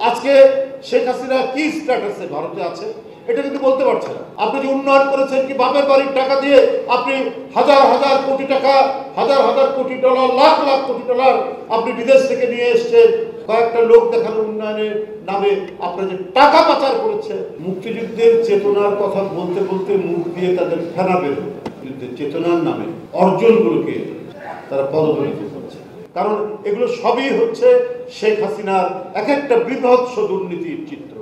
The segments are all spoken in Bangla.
আজকে শেখ হাসিনা কি স্ট্যাটাসে ভারতে আছে এটা কিন্তু বলতে পারছে না। আপনি যে উন্নয়ন করেছেন কি বাপের বাড়ির টাকা দিয়ে আপনি হাজার হাজার কোটি টাকা, হাজার হাজার কোটি ডলার, লাখ লাখ কোটি ডলার আপনি বিদেশ থেকে নিয়ে এসছেন কয়েকটা লোক দেখানো উন্নয়নের নামে আপনারা যে টাকা পাচার করেছে। মুক্তিযুদ্ধের চেতনার কথা বলতে বলতে মুখ দিয়ে তাদের ফেনা বের যুদ্ধের চেতনার নামে অর্জনগুলোকে তারা পদদলিত করছে। কারণ এগুলো সবই হচ্ছে শেখ হাসিনার এক একটা বৃহৎ দুর্নীতির চিত্র।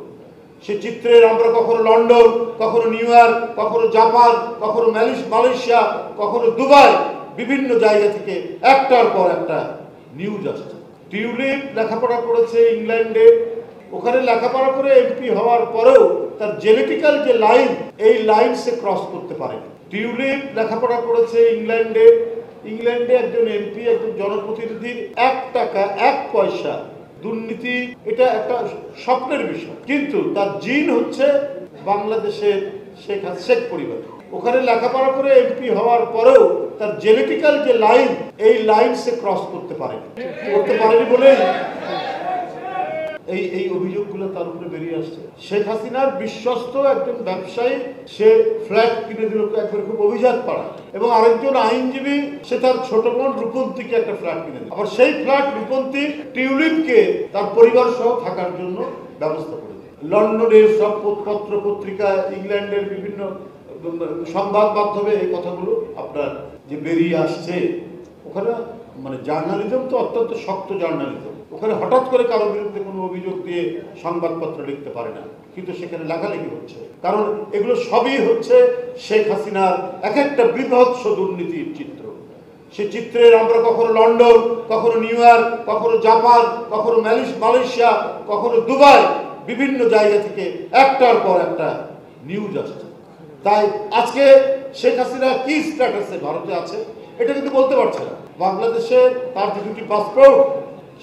সে চিত্রের আমরা কখনো লন্ডন, কখনো নিউ ইয়র্ক, কখনো জাপান, কখনো মালয়েশিয়া, কখনো দুবাই, বিভিন্ন জায়গা থেকে একটার পর একটা নিউজ আসছে। টিউলিপ লেখাপড়া করেছে ইংল্যান্ডে, ওখানে লেখাপড়া করে এমপি হওয়ার পরেও তার জেনেটিক্যাল যে লাইন, এই লাইন সে ক্রস করতে পারে। টিউলিপ লেখাপড়া করেছে ইংল্যান্ডে একজন এমপি, একজন জনপ্রতিনিধির 1 টাকা 1 পয়সা দুর্নীতি, এটা একটা স্বপ্নের বিষয়। কিন্তু তার জিন হচ্ছে বাংলাদেশের শেখ পরিবার। ওখানে লেখাপড়া করে এমপি হওয়ার পরেও তার জেনেটিক্যাল যে লাইন, এই লাইন সে ক্রস করতে পারেনি বলেই এই অভিযোগগুলো তার উপরে বেরিয়ে আসছে। শেখ হাসিনার বিশ্বস্ত একজন ব্যবসায়ী সে ফ্ল্যাট কিনে দিল একবার খুব অভিজাত পাড়া, এবং আরেকজন আইনজীবী সে তার ছোট বোন রূপন্তীকে একটা ফ্ল্যাট কিনে দিল। আবার সেই ফ্ল্যাট রূপন্তী টিউলিপকে তার পরিবার সহ থাকার জন্য ব্যবস্থা করে দিল। লন্ডনের সব পত্র পত্রিকা, ইংল্যান্ডের বিভিন্ন সংবাদ মাধ্যমে এই কথাগুলো আপনার যে বেরিয়ে আসছে। ওখানে মানে জার্নালিজম তো অত্যন্ত শক্ত জার্নালিজম। ওখানে হঠাৎ করে কারো বিরুদ্ধে কোনো অভিযোগ দিয়ে সংবাদপত্র লিখতে পারে না, কিন্তু সেখানে লেখালেখি হচ্ছে। কারণ এগুলো সবই হচ্ছে শেখ হাসিনার এক একটা বৃহৎ দুর্নীতির চিত্র। সে চিত্রের আমরা কখনো লন্ডন, কখনো নিউ ইয়র্ক, কখনো জাপান, কখনো মালয়েশিয়া, কখনো দুবাই, বিভিন্ন জায়গা থেকে একটার পর একটা নিউজ আসছে। তাই আজকে শেখ হাসিনা কি স্ট্যাটাসে ভারতে আছে এটা কিন্তু বলতে পারছে না। বাংলাদেশে তার যে 2টি পাসপোর্ট,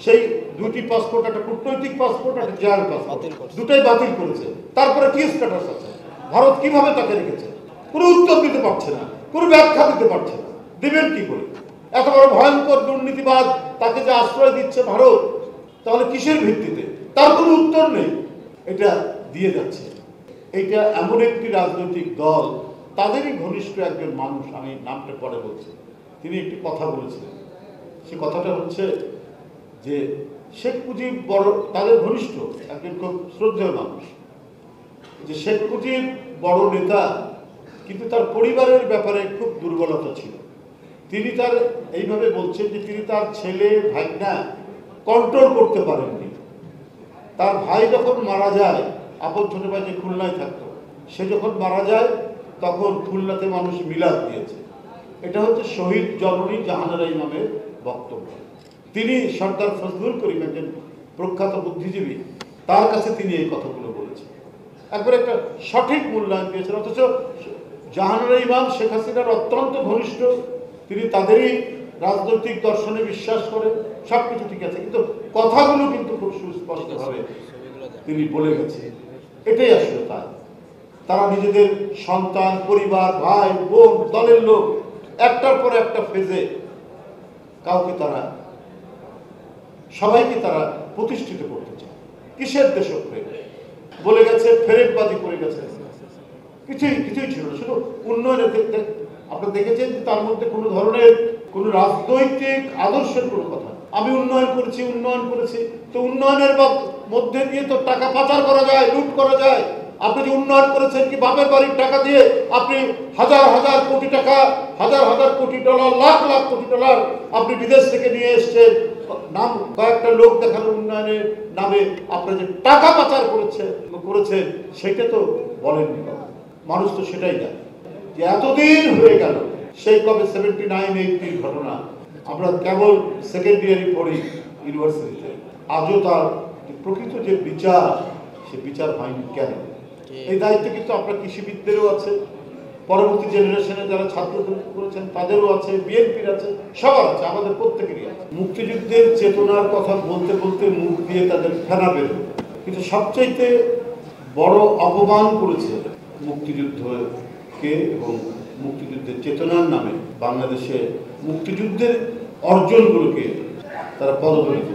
সেই 2টি পাসপোর্ট, একটা কূটনৈতিক পাসপোর্ট, একটা জেনারেল পাসপোর্ট, দুটোই বাতিল করেছে। তারপরে কি স্ট্যাটাস আছে, ভারত কিভাবে তাকে রেখেছে, কোনো উত্তর দিতে পারছে না, কোনো ব্যাখ্যা দিতে পারছে না। দিবেন কি করে? এত বড় ভয়ঙ্কর দুর্নীতিবাদ তাকে যে আশ্রয় দিচ্ছে ভারত, তাহলে কিসের ভিত্তিতে? তার কোনো উত্তর নেই, এটা দিয়ে যাচ্ছে। এইটা এমন একটি রাজনৈতিক দল, তাদেরই ঘনিষ্ঠ একজন মানুষ, আমি নামটা পরে বলছি, তিনি একটি কথা বলেছিলেন। সে কথাটা হচ্ছে যে শেখ মুজিব বড় তাদের ঘনিষ্ঠ একজন খুব শ্রদ্ধেয় মানুষ, যে শেখ মুজিব বড় নেতা, কিন্তু তার পরিবারের ব্যাপারে খুব দুর্বলতা ছিল। তিনি তার এইভাবে বলছেন যে তিনি তার ছেলে ভাইনা কন্ট্রোল করতে পারেননি। তার ভাই যখন মারা যায়, আপন ছোট ভাই যে খুলনায় থাকতো, সে যখন মারা যায় তখন খুলনাতে মানুষ মিলাদ দিয়েছে। এটা হচ্ছে শহীদ জননী জাহানারা ইমামের বক্তব্য। তিনি সর্দার ফজলুল করিম, একজন প্রখ্যাত বুদ্ধিজীবী, তার কাছে তিনি এই কথাগুলো বলেছেন। একবার একটা সঠিক মূল্যায়ন পেয়েছেন। অথচ জাহানারা ইমাম শেখ হাসিনার অত্যন্ত ঘনিষ্ঠ, তিনি তাদেরই রাজনৈতিক দর্শনে বিশ্বাস করেন, সব কিছু ঠিক আছে, কিন্তু কথাগুলো কিন্তু খুব সুস্পষ্টভাবে তিনি বলে গেছে। এটাই আসলে তারা নিজেদের সন্তান, পরিবার, ভাই বোন, দলের লোক একটার পর একটা ফেজে সবাইকে তারা প্রতিষ্ঠিত করতে চায়। কিসের দেশপ্রেম বলে গেছে, ফেরেকবাদী করে গেছে, কিছুই ছিল না। শুধু উন্নয়নের ক্ষেত্রে আপনারা দেখেছেন যে তার মধ্যে কোনো ধরনের কোনো রাজনৈতিক আদর্শের কোনো কথা। আমি উন্নয়ন করেছি, তো উন্নয়নের মধ্যে দিয়ে তো টাকা পাচার করা যায়, লুট করা যায়। আপনি যে উন্নয়ন করেছেন কি বাপের বাড়ির টাকা দিয়ে আপনি হাজার হাজার কোটি টাকা, হাজার হাজার কোটি ডলার, লাখ লাখ কোটি ডলার আপনি বিদেশ থেকে নিয়ে এসছেন নাম কয়েকটা লোক দেখানো উন্নয়নের নামে। আপনি যে টাকা পাচার করেছেন সেটা তো বলেননি। মানুষ তো সেটাই জানে যে এতদিন হয়ে গেল, সেই কবে 79-80 ঘটনা, আমরা কেবল সেকেন্ড ইয়ারই পড়ি ইউনিভার্সিটিতে, আজও তার প্রকৃত যে বিচার, সে বিচার হয়নি কেন? এই দায়িত্ব কিন্তু আপনার কৃষিবিদদেরও আছে, পরবর্তী জেনারেশনে যারা ছাত্র করেছেন তাদেরও আছে, বিএনপির আছে, সবার আছে, আমাদের প্রত্যেকেরই আছে। মুক্তিযুদ্ধের চেতনার কথা বলতে বলতে মুখ দিয়ে তাদের ফেনা বের, কিন্তু সবচাইতে বড় অপমান করেছে মুক্তিযুদ্ধকে এবং মুক্তিযুদ্ধের চেতনার নামে বাংলাদেশে মুক্তিযুদ্ধের অর্জনগুলোকে তারা পদদলিত